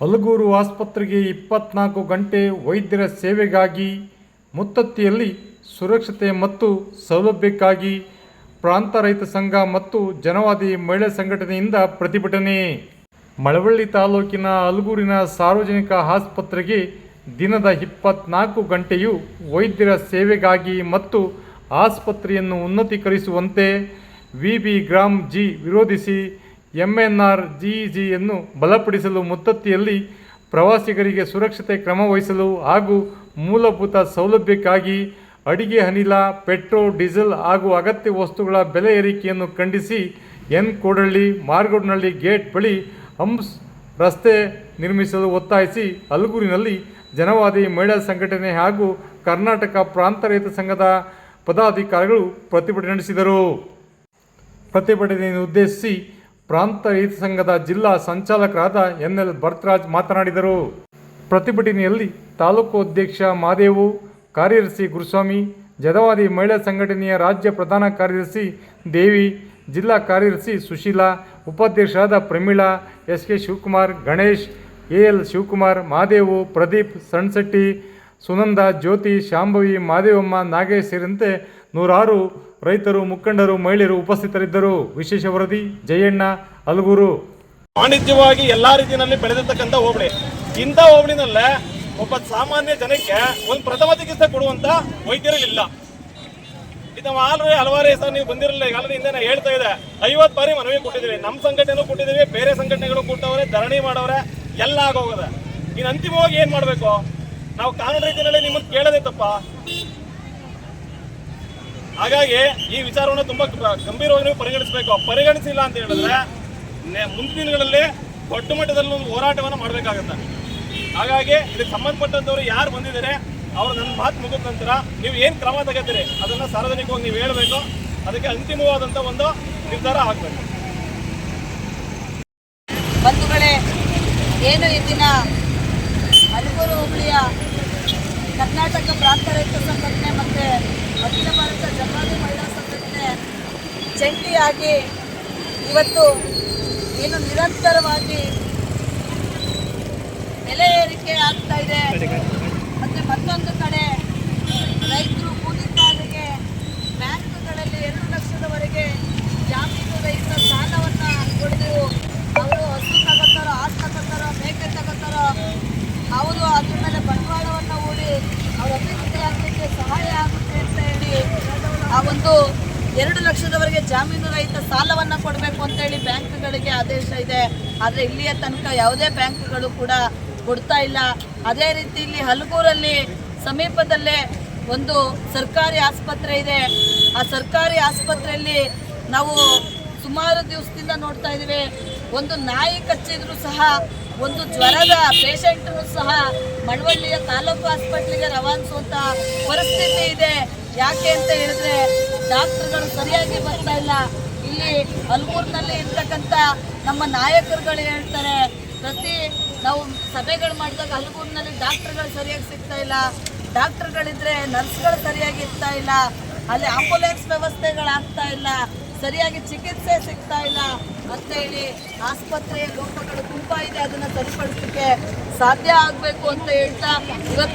ಹಲಗೂರು ಆಸ್ಪತ್ರೆಗೆ 24 ಗಂಟೆ ವೈದ್ಯರ ಸೇವೆಗಾಗಿ ಮುತ್ತತ್ತಿಯಲ್ಲಿ ಸುರಕ್ಷತೆ ಮತ್ತು ಸೌಲಭ್ಯಕ್ಕಾಗಿ ಪ್ರಾಂತ ರೈತ ಸಂಘ ಮತ್ತು ಜನವಾದಿ ಮಹಿಳಾ ಸಂಘಟನೆಯಿಂದ ಪ್ರತಿಭಟನೆ. ಮಳವಳ್ಳಿ ತಾಲೂಕಿನ ಹಲಗೂರಿನ ಸಾರ್ವಜನಿಕ ಆಸ್ಪತ್ರೆಗೆ ದಿನದ 24 ಗಂಟೆಯೂ ವೈದ್ಯರ ಸೇವೆಗಾಗಿ ಮತ್ತು ಆಸ್ಪತ್ರೆಯನ್ನು ಉನ್ನತೀಕರಿಸುವಂತೆ ವಿಬಿ ಗ್ರಾಮ್ ಜಿ ವಿರೋಧಿಸಿ MNRGEGಯನ್ನು ಬಲಪಡಿಸಲು ಮುತ್ತತ್ತಿಯಲ್ಲಿ ಪ್ರವಾಸಿಗರಿಗೆ ಸುರಕ್ಷತೆ ಕ್ರಮ ವಹಿಸಲು ಹಾಗೂ ಮೂಲಭೂತ ಸೌಲಭ್ಯಕ್ಕಾಗಿ ಅಡಿಗೆ ಅನಿಲ, ಪೆಟ್ರೋಲ್, ಡೀಸೆಲ್ ಹಾಗೂ ಅಗತ್ಯ ವಸ್ತುಗಳ ಬೆಲೆ ಏರಿಕೆಯನ್ನು ಖಂಡಿಸಿ ಕೋಡಳ್ಳಿ ಮಾರ್ಗೋಡ್ನಹಳ್ಳಿ ಗೇಟ್ ಬಳಿ ಹಂಪ್ಸ್ ರಸ್ತೆ ನಿರ್ಮಿಸಲು ಒತ್ತಾಯಿಸಿ ಹಲಗೂರಿನಲ್ಲಿ ಜನವಾದಿ ಮಹಿಳಾ ಸಂಘಟನೆ ಹಾಗೂ ಕರ್ನಾಟಕ ಪ್ರಾಂತ ರೈತ ಸಂಘದ ಪದಾಧಿಕಾರಿಗಳು ಪ್ರತಿಭಟನೆ ನಡೆಸಿದರು. ಪ್ರತಿಭಟನೆಯನ್ನು ಉದ್ದೇಶಿಸಿ ಪ್ರಾಂತ ರೈತ ಸಂಘದ ಜಿಲ್ಲಾ ಸಂಚಾಲಕರಾದ NL ಭರತ್ರಾಜ್ ಮಾತನಾಡಿದರು. ಪ್ರತಿಭಟನೆಯಲ್ಲಿ ತಾಲೂಕು ಅಧ್ಯಕ್ಷ ಮಾದೇವು, ಕಾರ್ಯದರ್ಶಿ ಗುರುಸ್ವಾಮಿ, ಜನವಾದಿ ಮಹಿಳಾ ಸಂಘಟನೆಯ ರಾಜ್ಯ ಪ್ರಧಾನ ಕಾರ್ಯದರ್ಶಿ ದೇವಿ, ಜಿಲ್ಲಾ ಕಾರ್ಯದರ್ಶಿ ಸುಶೀಲಾ, ಉಪಾಧ್ಯಕ್ಷರಾದ ಪ್ರಮೀಳಾ, SK ಶಿವಕುಮಾರ್, ಗಣೇಶ್, AL ಶಿವಕುಮಾರ್, ಮಾದೇವು, ಪ್ರದೀಪ್, ಸಣ್ಸೆಟ್ಟಿ, ಸುನಂದ, ಜ್ಯೋತಿ, ಶಾಂಭವಿ, ಮಾದೇವಮ್ಮ, ನಾಗೇಶ್ ಸೇರಿದಂತೆ ನೂರಾರು ರೈತರು, ಮುಖಂಡರು, ಮಹಿಳೆಯರು ಉಪಸ್ಥಿತರಿದ್ದರು. ವಿಶೇಷ ವರದಿ ಜಯಣ್ಣ, ಹಲಗೂರು. ವಾಣಿಜ್ಯವಾಗಿ ಎಲ್ಲಾ ರೀತಿಯಲ್ಲಿ ಬೆಳೆದಿರ್ತಕ್ಕಂಥ ಹೋಬಳಿ. ಇಂಥ ಹೋಬಳಿನಲ್ಲೇ ಒಬ್ಬ ಸಾಮಾನ್ಯ ಜನಕ್ಕೆ ಒಂದು ಪ್ರಥಮ ಚಿಕಿತ್ಸೆ ಕೊಡುವಂತ ವೈದ್ಯರು ಇಲ್ಲ. ಇದು ಆಲ್ರೆಡಿ ಹಲವಾರು ಹೆಸರು ನೀವು ಬಂದಿರಲಿಲ್ಲ. ಈಗಾಗಲೇ ಹಿಂದೆ ಹೇಳ್ತಾ ಇದೆ 50 ಬಾರಿ ಮನವಿ ಕೊಟ್ಟಿದ್ದೀವಿ. ನಮ್ಮ ಸಂಘಟನೆನೂ ಕೊಟ್ಟಿದ್ದೀವಿ, ಬೇರೆ ಸಂಘಟನೆಗಳು ಕೊಟ್ಟವ್ರೆ, ಧರಣಿ ಮಾಡವ್ರೆ, ಎಲ್ಲ ಆಗೋಗದೆ. ಇನ್ನು ಅಂತಿಮವಾಗಿ ಏನ್ ಮಾಡ್ಬೇಕು? ನಾವು ಕಾನೂನು ರೀತಿಯಲ್ಲಿ ನಿಮ್ಮನ್ನು ಕೇಳೋದೇ ತಪ್ಪ. ಹಾಗಾಗಿ ಈ ವಿಚಾರವನ್ನು ತುಂಬಾ ಗಂಭೀರವಾಗಿ ನೀವು ಪರಿಗಣಿಸಬೇಕು. ಪರಿಗಣಿಸಿಲ್ಲ ಅಂತ ಹೇಳಿದ್ರೆ ಮುಂದಿನ ದಿನಗಳಲ್ಲಿ ದೊಡ್ಡ ಮಟ್ಟದಲ್ಲಿ ಒಂದು ಹೋರಾಟವನ್ನು ಮಾಡಬೇಕಾಗುತ್ತೆ. ಹಾಗಾಗಿ ಇದಕ್ಕೆ ಸಂಬಂಧಪಟ್ಟಂತವ್ರು ಯಾರು ಬಂದಿದ್ದಾರೆ ಅವರು ನನ್ನ ಮಾತು ಮುಗಿದ ನಂತರ ನೀವು ಏನು ಕ್ರಮ ತಗೋತೀರಿ ಅದನ್ನು ಸಾರ್ವಜನಿಕವಾಗಿ ನೀವು ಹೇಳಬೇಕು. ಅದಕ್ಕೆ ಅಂತಿಮವಾದಂಥ ಒಂದು ನಿರ್ಧಾರ ಆಗಬೇಕು. ಬಂಧುಗಳೇ, ಏನು ಈ ದಿನ ಹಲಗೂರು ಹೋಬಳಿಯ ಕರ್ನಾಟಕ ಪ್ರಾಂತ ರೈತ ಸಂಘಟನೆ ಮತ್ತು ಅಖಿಲ ಭಾರತ ಜನವಾದಿ ಮಹಿಳಾ ಸಂಘಟನೆ ಜಂಟಿಯಾಗಿ ಇವತ್ತು ಏನು ನಿರಂತರವಾಗಿ ಬೆಲೆ ಏರಿಕೆ ಆಗ್ತಾ ಇದೆ, ಮತ್ತು ಮತ್ತೊಂದು ಕಡೆ ರೈತರು ಕೂಲಿಕಾರರಿಗೆ ಬ್ಯಾಂಕ್ಗಳಲ್ಲಿ 2 ಲಕ್ಷದವರೆಗೆ ಜಾಮೀನು ರಹಿತ ಸಾಲವನ್ನು ಕೊಟ್ಟು ಅವರು ಹಸು ತಗೋತಾರೋ, ಆಟು ತಗೋತಾರೋ, ಮೇಕೆ ತಗೋತಾರೋ, ಅವರು ಅದ್ರ ಮೇಲೆ ಬಂಡವಾಳವನ್ನು ಹೂಡಿ ಅವ್ರ ಅಭಿವೃದ್ಧಿ ಆಗಲಿಕ್ಕೆ ಸಹಾಯ ಆಗುತ್ತೆ ಅಂತ ಹೇಳಿ ಆ ಒಂದು 2 ಲಕ್ಷದವರೆಗೆ ಜಾಮೀನು ರಹಿತ ಸಾಲವನ್ನು ಕೊಡಬೇಕು ಅಂತೇಳಿ ಬ್ಯಾಂಕ್ಗಳಿಗೆ ಆದೇಶ ಇದೆ. ಆದರೆ ಇಲ್ಲಿಯ ತನಕ ಯಾವುದೇ ಬ್ಯಾಂಕ್ಗಳು ಕೂಡ ಕೊಡ್ತಾ ಇಲ್ಲ. ಅದೇ ರೀತಿ ಇಲ್ಲಿ ಹಲಗೂರಲ್ಲಿ ಸಮೀಪದಲ್ಲೇ ಒಂದು ಸರ್ಕಾರಿ ಆಸ್ಪತ್ರೆ ಇದೆ. ಆ ಸರ್ಕಾರಿ ಆಸ್ಪತ್ರೆಯಲ್ಲಿ ನಾವು ಸುಮಾರು ದಿವಸದಿಂದ ನೋಡ್ತಾ ಇದ್ದೀವಿ, ಒಂದು ನಾಯಿ ಕಚ್ಚಿದ್ರು ಸಹ, ಒಂದು ಜ್ವರದ ಪೇಷಂಟನ್ನು ಸಹ ಮಳವಳ್ಳಿಯ ತಾಲೂಕು ಹಾಸ್ಪಿಟ್ಲಿಗೆ ರವಾನಿಸುವಂಥ ಪರಿಸ್ಥಿತಿ ಇದೆ. ಯಾಕೆ ಅಂತ ಹೇಳಿದ್ರೆ ಡಾಕ್ಟರ್ಗಳು ಸರಿಯಾಗಿ ಬರ್ತಾ ಇಲ್ಲ. ಇಲ್ಲಿ ಹಲಗೂರಿನಲ್ಲಿ ಇರ್ತಕ್ಕಂಥ ನಮ್ಮ ನಾಯಕರುಗಳು ಹೇಳ್ತಾರೆ, ನಾವು ಸಭೆಗಳು ಮಾಡಿದಾಗ ಹಲಗೂರಿನಲ್ಲಿ ಡಾಕ್ಟರ್ಗಳು ಸರಿಯಾಗಿ ಸಿಗ್ತಾ ಇಲ್ಲ, ಡಾಕ್ಟರ್ಗಳಿದ್ರೆ ನರ್ಸ್ಗಳು ಸರಿಯಾಗಿ ಇರ್ತಾ ಇಲ್ಲ, ಅಲ್ಲಿ ಆಂಬುಲೆನ್ಸ್ ವ್ಯವಸ್ಥೆಗಳಾಗ್ತಾ ಇಲ್ಲ, ಸರಿಯಾಗಿ ಚಿಕಿತ್ಸೆ ಸಿಗ್ತಾ ಇಲ್ಲ ಅಂತ ಹೇಳಿ ಆಸ್ಪತ್ರೆಯ ಲೋಪಗಳು ತುಂಬ ಇದೆ. ಅದನ್ನು ಸರಿಪಡಿಸಲಿಕ್ಕೆ ಸಾಧ್ಯ ಆಗಬೇಕು ಅಂತ ಹೇಳ್ತಾ ಇವತ್ತು